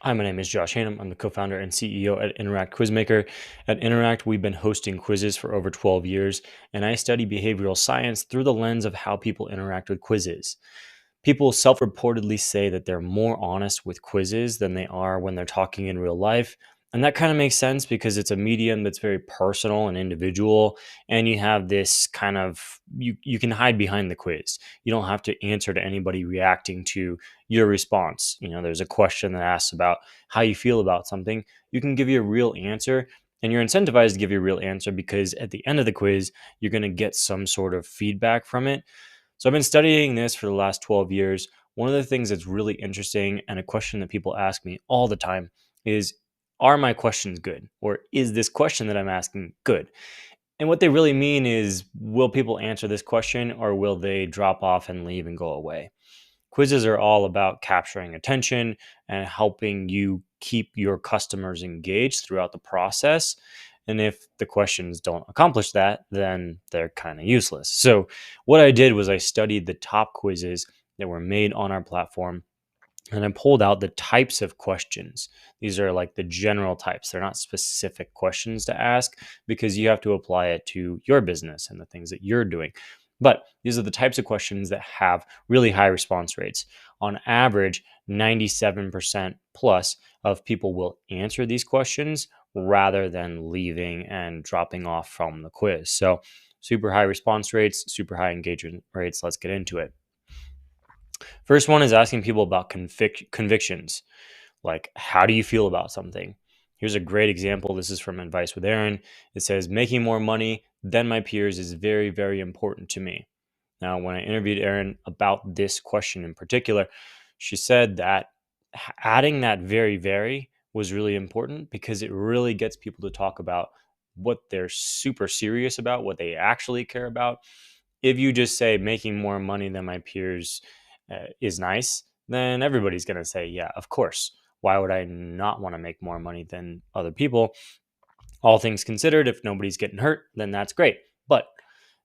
Hi, my name is Josh Hanum. I'm the co-founder and CEO at Interact Quizmaker. At Interact, we've been hosting quizzes for over 12 years, and I study behavioral science through the lens of how people interact with quizzes. People self-reportedly say that they're more honest with quizzes than they are when they're talking in real life. And that kind of makes sense because it's a medium that's very personal and individual, and you have this kind of you can hide behind the quiz. You don't have to answer to anybody reacting to your response. There's a question that asks about how you feel about something. You can give you a real answer, and you're incentivized to give you a real answer because at the end of the quiz, you're going to get some sort of feedback from it. So I've been studying this for the last 12 years. One of the things that's really interesting and a question that people ask me all the time is, are my questions good? Or is this question that I'm asking good? And what they really mean is, will people answer this question or will they drop off and leave and go away? Quizzes are all about capturing attention and helping you keep your customers engaged throughout the process. And if the questions don't accomplish that, then they're kind of useless. So, what I did was I studied the top quizzes that were made on our platform and I pulled out the types of questions. These are like the general types. They're not specific questions to ask because you have to apply it to your business and the things that you're doing. But these are the types of questions that have really high response rates. On average, 97% plus of people will answer these questions rather than leaving and dropping off from the quiz. So, super high response rates, super high engagement rates. Let's get into it. First one is asking people about convictions. Like, how do you feel about something? Here's a great example. This is from Advice with Aaron. It says, making more money than my peers is very, very important to me. Now, when I interviewed Erin about this question in particular, she said that adding that very, very was really important because it really gets people to talk about what they're super serious about, what they actually care about. If you just say making more money than my peers is nice, then everybody's going to say, yeah, of course. Why would I not want to make more money than other people? All things considered, if nobody's getting hurt, then that's great. But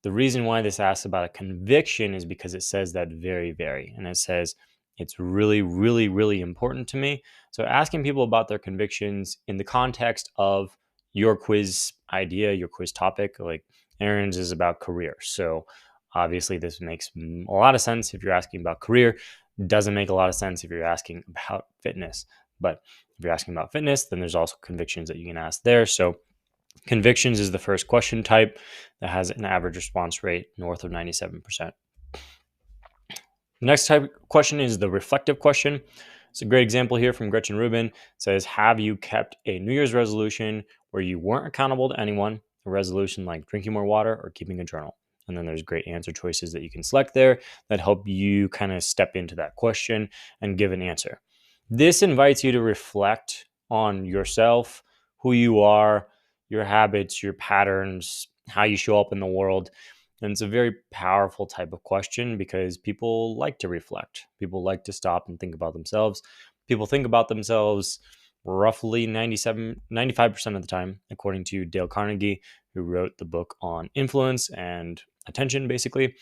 the reason why this asks about a conviction is because it says that very, very, and it says it's really, really, really important to me. So asking people about their convictions in the context of your quiz idea, your quiz topic, like Aaron's is about career. So obviously this makes a lot of sense if you're asking about career. Doesn't make a lot of sense if you're asking about fitness. But if you're asking about fitness, then there's also convictions that you can ask there. So convictions is the first question type that has an average response rate north of 97%. The next type of question is the reflective question. It's a great example here from Gretchen Rubin. It says, have you kept a New Year's resolution where you weren't accountable to anyone? A resolution like drinking more water or keeping a journal. And then there's great answer choices that you can select there that help you kind of step into that question and give an answer. This invites you to reflect on yourself, who you are, your habits, your patterns, how you show up in the world. And it's a very powerful type of question because people like to reflect. People like to stop and think about themselves. People think about themselves roughly 95% of the time, according to Dale Carnegie, who wrote the book on influence and attention, basically.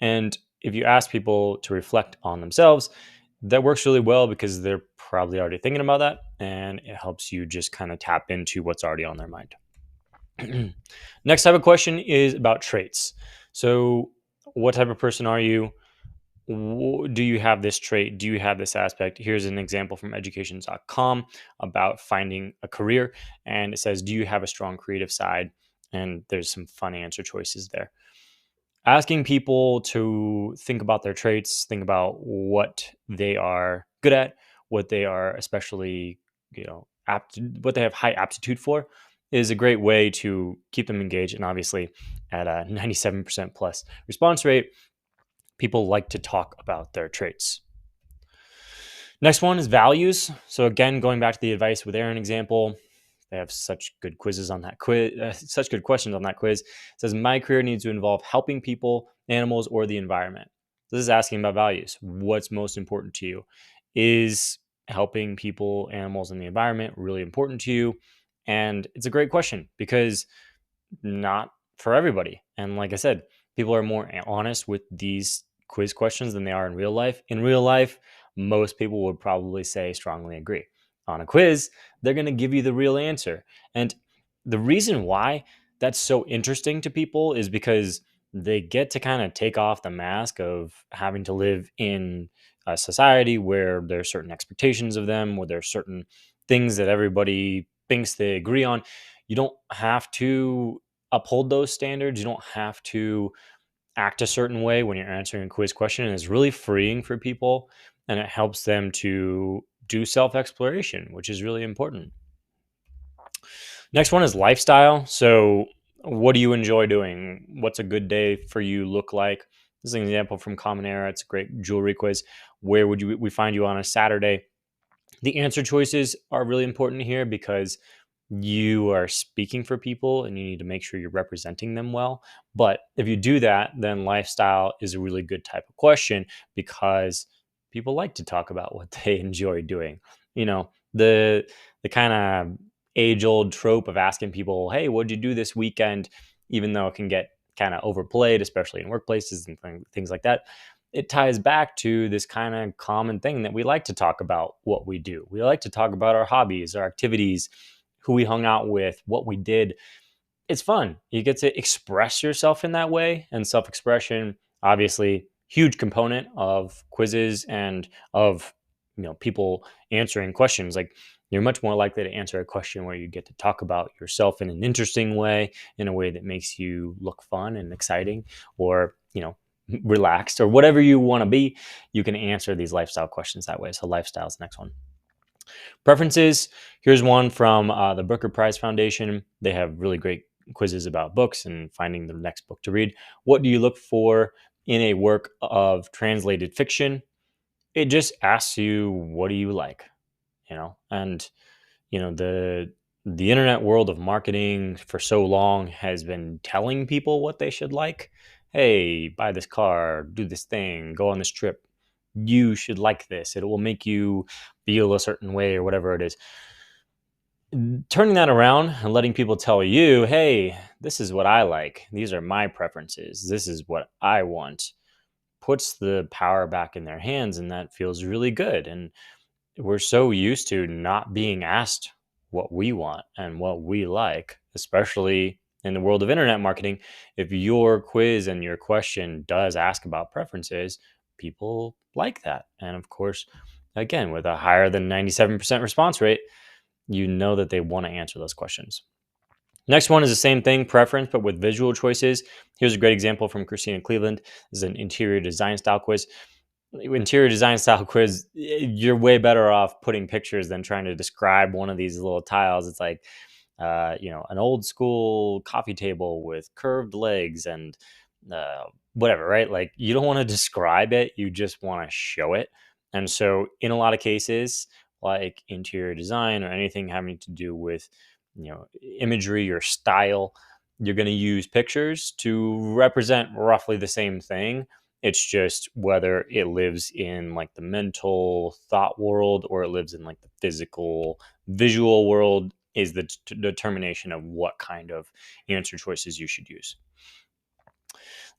And if you ask people to reflect on themselves, that works really well because they're probably already thinking about that. And it helps you just kind of tap into what's already on their mind. Next type of question is about traits. So, what type of person are you? Do you have this trait? Do you have this aspect? Here's an example from education.com about finding a career. And it says, do you have a strong creative side? And there's some fun answer choices there. Asking people to think about their traits, think about what they are good at, what they are especially, what they have high aptitude for, is a great way to keep them engaged. And obviously, at a 97% plus response rate, people like to talk about their traits. Next one is values. So again, going back to the Advice with Aaron example, they have such good quizzes on that quiz, such good questions on that quiz. It says, my career needs to involve helping people, animals, or the environment. This is asking about values. What's most important to you? Is helping people, animals, and the environment really important to you? And it's a great question because not for everybody. And like I said, people are more honest with these quiz questions than they are in real life. In real life, most people would probably say strongly agree. On a quiz, they're going to give you the real answer. And the reason why that's so interesting to people is because they get to kind of take off the mask of having to live in a society where there's certain expectations of them, where there's certain things that everybody thinks they agree on. You don't have to uphold those standards. You don't have to act a certain way when you're answering a quiz question. And it's really freeing for people, and it helps them to do self exploration, which is really important. Next one is lifestyle. So, what do you enjoy doing? What's a good day for you look like? This is an example from Common Era. It's a great jewelry quiz. Where would we find you on a Saturday? The answer choices are really important here because you are speaking for people and you need to make sure you're representing them well. But if you do that, then lifestyle is a really good type of question because people like to talk about what they enjoy doing. You know, the kind of age old trope of asking people, "Hey, what'd you do this weekend?" Even though it can get kind of overplayed, especially in workplaces and things like that, it ties back to this kind of common thing that we like to talk about what we do. We like to talk about our hobbies, our activities, who we hung out with, what we did. It's fun. You get to express yourself in that way. And self expression, obviously, huge component of quizzes and of people answering questions. Like, you're much more likely to answer a question where you get to talk about yourself in an interesting way, in a way that makes you look fun and exciting, or relaxed, or whatever you want to be. You can answer these lifestyle questions that way. So lifestyle is the next one. Preferences. Here's one from the Booker Prize Foundation. They have really great quizzes about books and finding the next book to read. What do you look for in a work of translated fiction? It just asks you, what do you like? And the internet world of marketing for so long has been telling people what they should like. Hey, buy this car, do this thing, go on this trip. You should like this. It will make you feel a certain way, or whatever it is. Turning that around and letting people tell you, hey, this is what I like. These are my preferences. This is what I want, puts the power back in their hands. And that feels really good. And we're so used to not being asked what we want and what we like, especially in the world of internet marketing. If your quiz and your question does ask about preferences, people like that. And of course, again, with a higher than 97% response rate, you know that they want to answer those questions. Next one is the same thing, preference, but with visual choices. Here's a great example from Christina Cleveland. This is an interior design style quiz. Interior design style quiz, you're way better off putting pictures than trying to describe one of these little tiles. It's like, an old school coffee table with curved legs and whatever, right? Like, you don't want to describe it, you just want to show it. And so, in a lot of cases, like interior design or anything having to do with, imagery or style, you're going to use pictures to represent roughly the same thing. It's just whether it lives in like the mental thought world or it lives in like the physical visual world is the determination of what kind of answer choices you should use.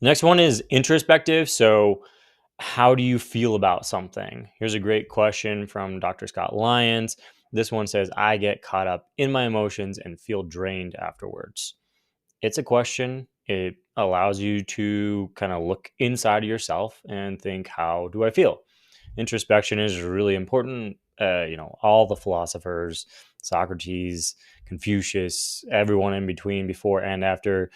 The next one is introspective. So, how do you feel about something? Here's a great question from Dr. Scott Lyons. This one says, I get caught up in my emotions and feel drained afterwards. It's a question. It allows you to kind of look inside of yourself and think, how do I feel? Introspection is really important. All the philosophers, Socrates, Confucius, everyone in between, before and after,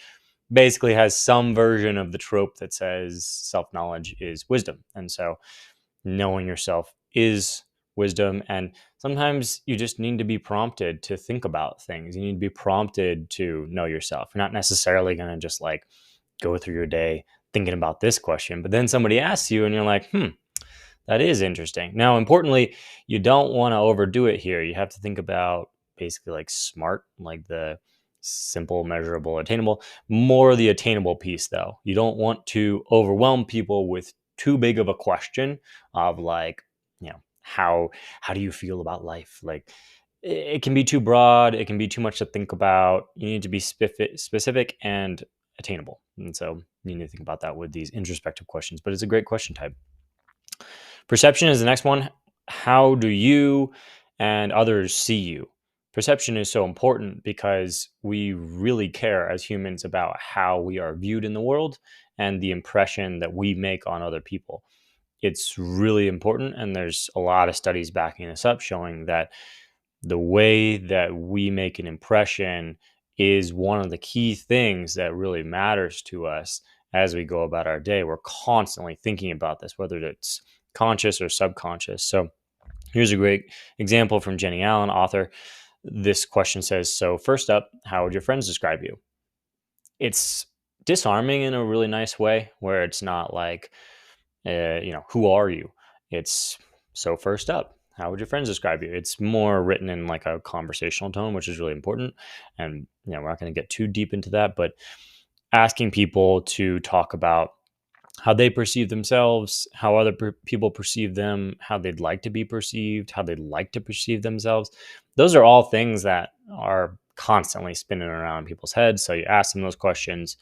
basically has some version of the trope that says self-knowledge is wisdom. And so knowing yourself is wisdom. And sometimes you just need to be prompted to think about things. You need to be prompted to know yourself. You're not necessarily going to just like go through your day thinking about this question, but then somebody asks you and you're like, that is interesting. Now, importantly, you don't want to overdo it here. You have to think about basically like SMART, like the simple, measurable, attainable. More the attainable piece, though. You don't want to overwhelm people with too big of a question of like, how do you feel about life? Like, it can be too broad. It can be too much to think about. You need to be specific and attainable. And so you need to think about that with these introspective questions. But it's a great question type. Perception is the next one. How do you and others see you. Perception is so important because we really care as humans about how we are viewed in the world and the impression that we make on other people. It's really important, and there's a lot of studies backing this up showing that the way that we make an impression is one of the key things that really matters to us as we go about our day. We're constantly thinking about this, whether it's conscious or subconscious. So here's a great example from Jenny Allen, author. This question says, so first up, how would your friends describe you? It's disarming in a really nice way where it's not like, who are you? It's so first up, how would your friends describe you? It's more written in like a conversational tone, which is really important. And, we're not going to get too deep into that, but asking people to talk about how they perceive themselves, how other people perceive them, how they'd like to be perceived, how they'd like to perceive themselves. Those are all things that are constantly spinning around in people's heads. So you ask them those questions,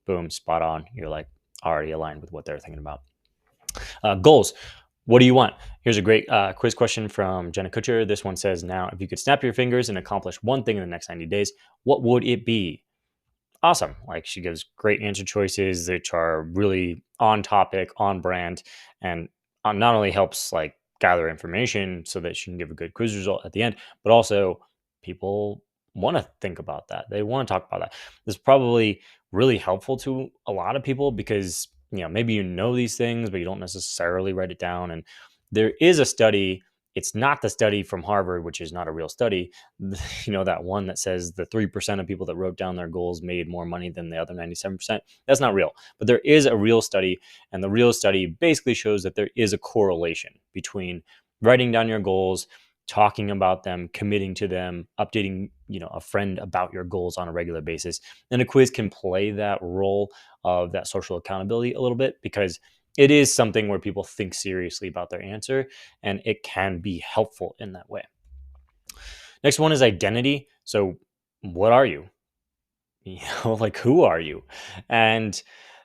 boom, spot on. You're like already aligned with what they're thinking about. Goals. What do you want? Here's a great quiz question from Jenna Kutcher. This one says, now, if you could snap your fingers and accomplish one thing in the next 90 days, what would it be? Awesome. Like, she gives great answer choices, which are really on topic, on brand, and not only helps like gather information so that she can give a good quiz result at the end, but also people want to think about that. They want to talk about that. This is probably really helpful to a lot of people because, maybe these things, but you don't necessarily write it down. And there is a study. It's not the study from Harvard, which is not a real study. That one that says the 3% of people that wrote down their goals made more money than the other 97%. That's not real. But there is a real study, and the real study basically shows that there is a correlation between writing down your goals, talking about them, committing to them, updating, a friend about your goals on a regular basis. And a quiz can play that role of that social accountability a little bit because it is something where people think seriously about their answer, and it can be helpful in that way. Next one is identity. So what are you? Like, who are you? And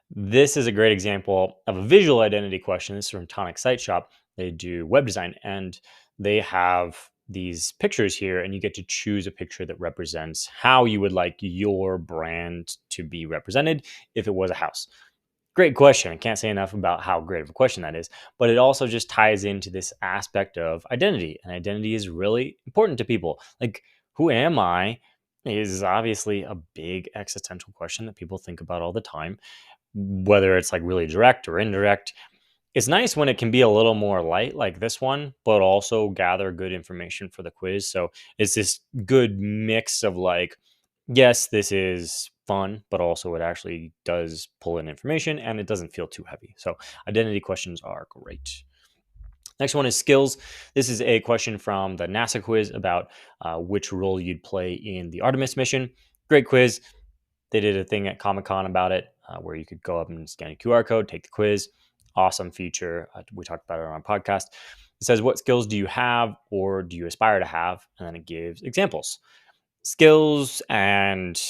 this is a great example of a visual identity question. This is from Tonic Site Shop. They do web design, and they have these pictures here, and you get to choose a picture that represents how you would like your brand to be represented if it was a house. Great question. I can't say enough about how great of a question that is, but it also just ties into this aspect of identity. And identity is really important to people. Like, who am I is obviously a big existential question that people think about all the time, whether it's like really direct or indirect. It's nice when it can be a little more light, like this one, but also gather good information for the quiz. So it's this good mix of like, yes, this is fun, but also it actually does pull in information and it doesn't feel too heavy. So identity questions are great. Next one is skills. This is a question from the NASA quiz about which role you'd play in the Artemis mission. Great quiz. They did a thing at Comic-Con about it where you could go up and scan a QR code, take the quiz. Awesome feature. We talked about it on our podcast. It says, what skills do you have or do you aspire to have? And then it gives examples. Skills and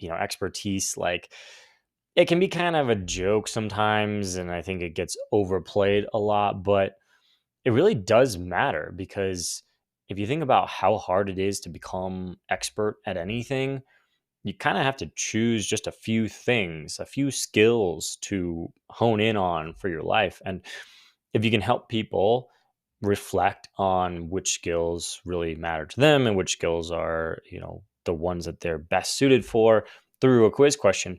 expertise, like, it can be kind of a joke sometimes, and I think it gets overplayed a lot, but it really does matter because if you think about how hard it is to become expert at anything, you kind of have to choose just a few things, a few skills to hone in on for your life. And if you can help people reflect on which skills really matter to them and which skills are, the ones that they're best suited for through a quiz question,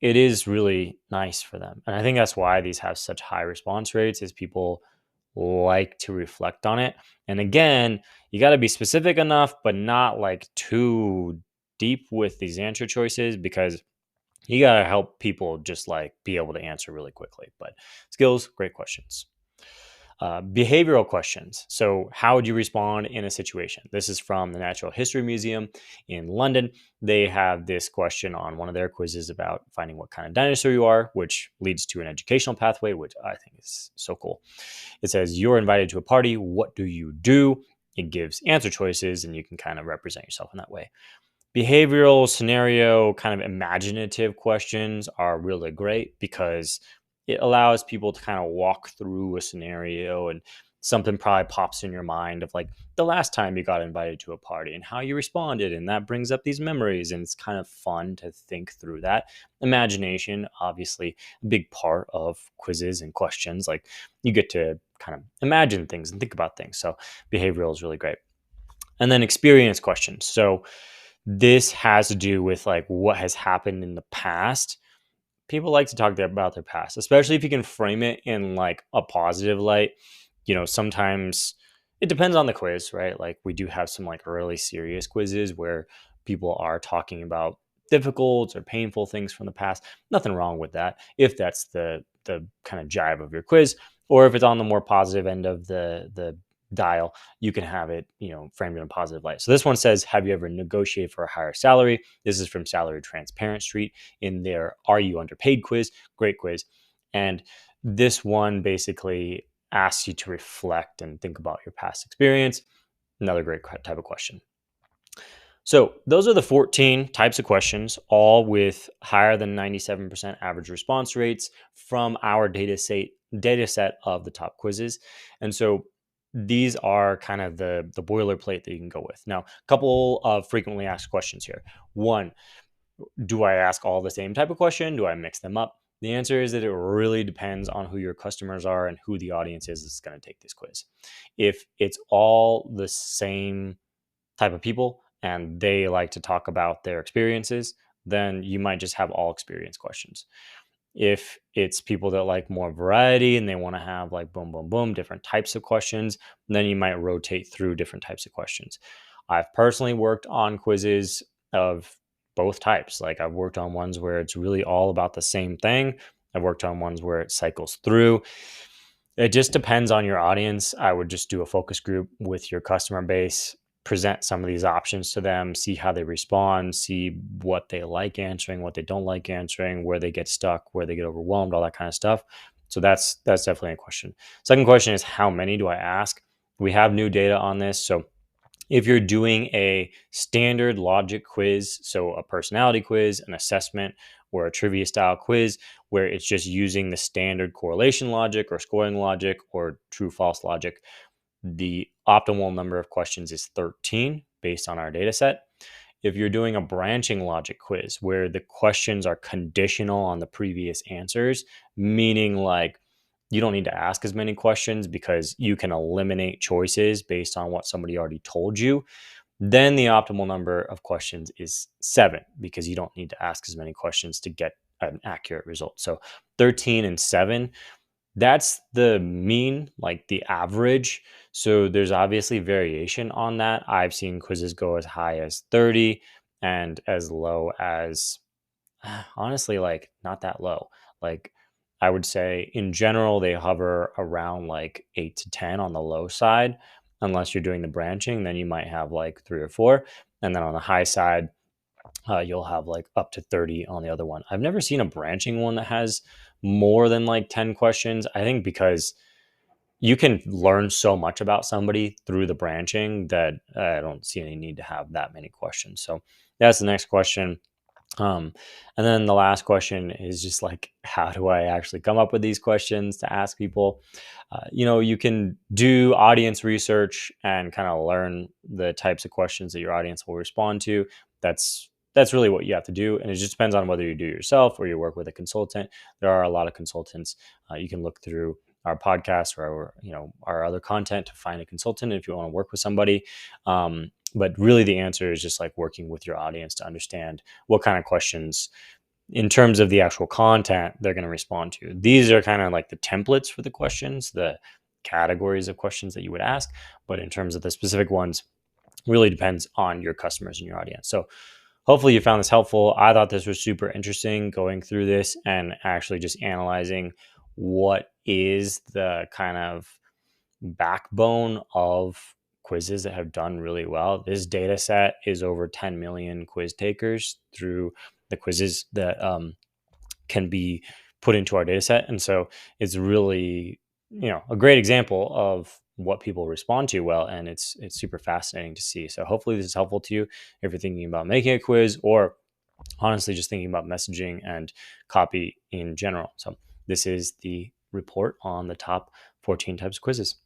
it is really nice for them. And I think that's why these have such high response rates, is people like to reflect on it. And again, you got to be specific enough, but not like too deep with these answer choices, because you got to help people just like be able to answer really quickly. But skills, great questions. Behavioral questions. So, how would you respond in a situation? This is from the Natural History Museum in London. They have this question on one of their quizzes about finding what kind of dinosaur you are, which leads to an educational pathway, which I think is so cool. It says, you're invited to a party. What do you do? It gives answer choices, and you can kind of represent yourself in that way. Behavioral scenario, kind of imaginative questions are really great because it allows people to kind of walk through a scenario and something probably pops in your mind of like the last time you got invited to a party and how you responded. And that brings up these memories. And it's kind of fun to think through that. Imagination, obviously, a big part of quizzes and questions. Like you get to kind of imagine things and think about things. So behavioral is really great. And then experience questions. So this has to do with like what has happened in the past. People like to talk about their past, especially if you can frame it in like a positive light. Sometimes it depends on the quiz, right? Like we do have some like really serious quizzes where people are talking about difficult or painful things from the past. Nothing wrong with that if that's the kind of jive of your quiz, or if it's on the more positive end of the dial, you can have it, framed in a positive light. So this one says, have you ever negotiated for a higher salary? This is from Salary Transparent Street in their Are You Underpaid quiz. Great quiz. And this one basically asks you to reflect and think about your past experience. Another great type of question. So those are the 14 types of questions, all with higher than 97% average response rates from our data set of the top quizzes. And so these are kind of the boilerplate that you can go with. Now, a couple of frequently asked questions here. One, do I ask all the same type of question? Do I mix them up? The answer is that it really depends on who your customers are and who the audience is that's going to take this quiz. If it's all the same type of people and they like to talk about their experiences, then you might just have all experience questions. If it's people that like more variety and they want to have like boom, boom, boom, different types of questions, then you might rotate through different types of questions. I've personally worked on quizzes of both types. Like I've worked on ones where it's really all about the same thing. I've worked on ones where it cycles through. It just depends on your audience. I would just do a focus group with your customer base, present some of these options to them, see how they respond, see what they like answering, what they don't like answering, where they get stuck, where they get overwhelmed, all that kind of stuff. So that's definitely a question. Second question is, how many do I ask? We have new data on this. So if you're doing a standard logic quiz, so a personality quiz, an assessment, or a trivia style quiz where it's just using the standard correlation logic or scoring logic or true false logic, the optimal number of questions is 13 based on our data set. If you're doing a branching logic quiz where the questions are conditional on the previous answers, meaning like you don't need to ask as many questions because you can eliminate choices based on what somebody already told you, then the optimal number of questions is 7 because you don't need to ask as many questions to get an accurate result. So 13 and 7, that's the mean, like the average. So there's obviously variation on that. I've seen quizzes go as high as 30 and as low as, honestly, like not that low. Like I would say in general, they hover around like 8 to 10 on the low side. Unless you're doing the branching, then you might have like 3 or 4. And then on the high side, you'll have like up to 30 on the other one. I've never seen a branching one that has more than like 10 questions. I think because you can learn so much about somebody through the branching that I don't see any need to have that many questions. So that's the next question. And then the last question is just like, how do I actually come up with these questions to ask people? You can do audience research and kind of learn the types of questions that your audience will respond to. That's really what you have to do, and it just depends on whether you do it yourself or you work with a consultant. There are a lot of consultants. You can look through our podcast or our other content to find a consultant if you want to work with somebody. But really the answer is just like working with your audience to understand what kind of questions in terms of the actual content they're going to respond to. These are kind of like the templates for the questions, the categories of questions that you would ask. But in terms of the specific ones, really depends on your customers and your audience. So hopefully you found this helpful. I thought this was super interesting going through this and actually just analyzing what is the kind of backbone of quizzes that have done really well. This data set is over 10 million quiz takers through the quizzes that can be put into our data set. And so it's really, a great example of what people respond to well. And it's super fascinating to see. So hopefully this is helpful to you if you're thinking about making a quiz or honestly just thinking about messaging and copy in general. So this is the report on the top 14 types of quizzes.